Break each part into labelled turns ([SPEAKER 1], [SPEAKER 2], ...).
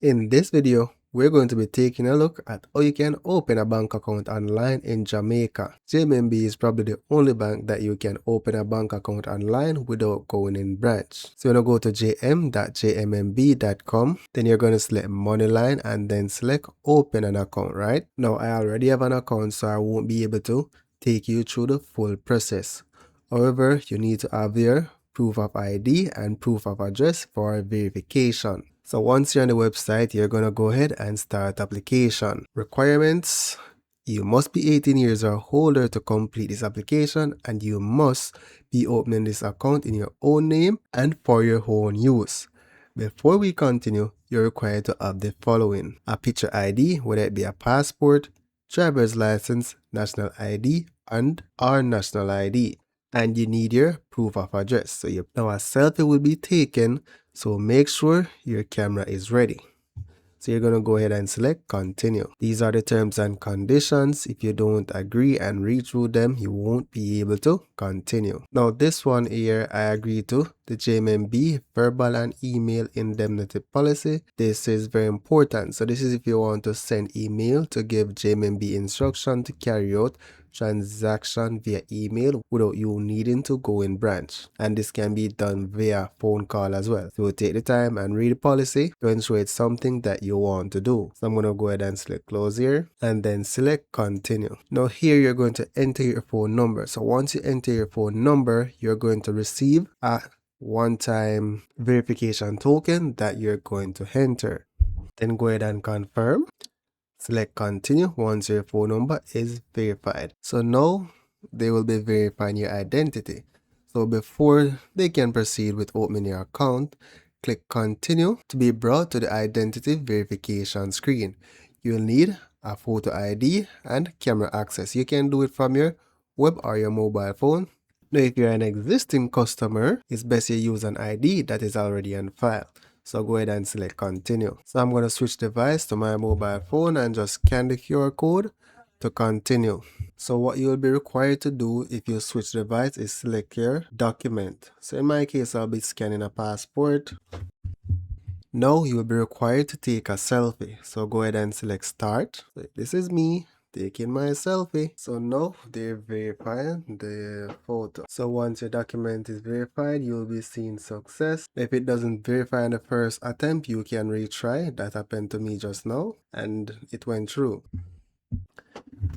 [SPEAKER 1] In this video, we're going to be taking a look at how you can open a bank account online in Jamaica. JMB is probably the only bank that you can open a bank account online without going in branch. So you're going to go to jm.jmmb.com, then you're going to select Moneyline and then select open an account, right? Now I already have an account, so I won't be able to take you through the full process. However, you need to have your proof of ID and proof of address for verification. So once you're on the website, you're going to go ahead and start application. Requirements: you must be 18 years or older to complete this application, and you must be opening this account in your own name and for your own use. Before we continue, you're required to have the following: a picture ID, whether it be a passport, driver's license, national ID, and our national ID. And you need your proof of address. So now a selfie will be taken, so make sure your camera is ready. So you're going to go ahead and select continue. These are the terms and conditions. If you don't agree and read through them, you won't be able to continue. Now this one here, I agree to the JMB verbal and email indemnity policy. This is very important. So this is if you want to send email to give JMB instruction to carry out transaction via email without you needing to go in branch, and this can be done via phone call as well. So take the time and read the policy to ensure it's something that you want to do. So I'm going to go ahead and select close here and then select continue. Now here you're going to enter your phone number. So once you enter your phone number, you're going to receive a one-time verification token that you're going to enter. Then go ahead and confirm. Select continue once your phone number is verified. So now they will be verifying your identity. So before they can proceed with opening your account, click continue to be brought to the identity verification screen. You'll need a photo ID and camera access. You can do it from your web or your mobile phone. Now if you're an existing customer, it's best you use an ID that is already on file. So go ahead and select continue. So I'm going to switch device to my mobile phone and just scan the QR code to continue. So what you'll be required to do if you switch device is select your document. So in my case, I'll be scanning a passport. Now you will be required to take a selfie. So go ahead and select start. So this is me taking my selfie. So now they're verifying the photo. So once your document is verified, you'll be seeing success. If it doesn't verify in the first attempt, you can retry. That happened to me just now and it went through.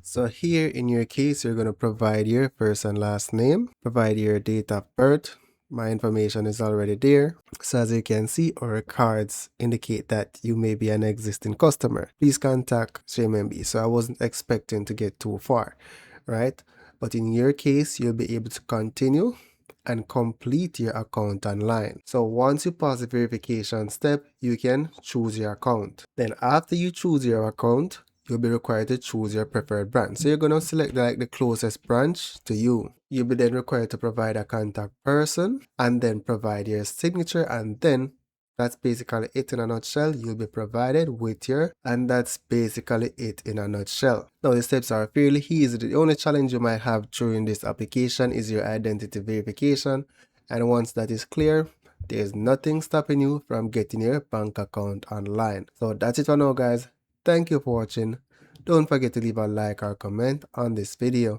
[SPEAKER 1] So here in your case, you're going to provide your first and last name, provide your date of birth. My information is already there. So as you can see, our cards indicate that you may be an existing customer. Please contact JMB. So I wasn't expecting to get too far, right? But in your case, you'll be able to continue and complete your account online. So once you pass the verification step, you can choose your account. Then after you choose your account, you'll be required to choose your preferred branch. So you're going to select like the closest branch to you. You'll be then required to provide a contact person and then provide your signature, and then that's basically it in a nutshell. You'll be provided with and that's basically it in a nutshell. Now the steps are fairly easy. The only challenge you might have during this application is your identity verification, and once that is clear, there's nothing stopping you from getting your bank account online. So that's it for now, guys. Thank you for watching. Don't forget to leave a like or comment on this video.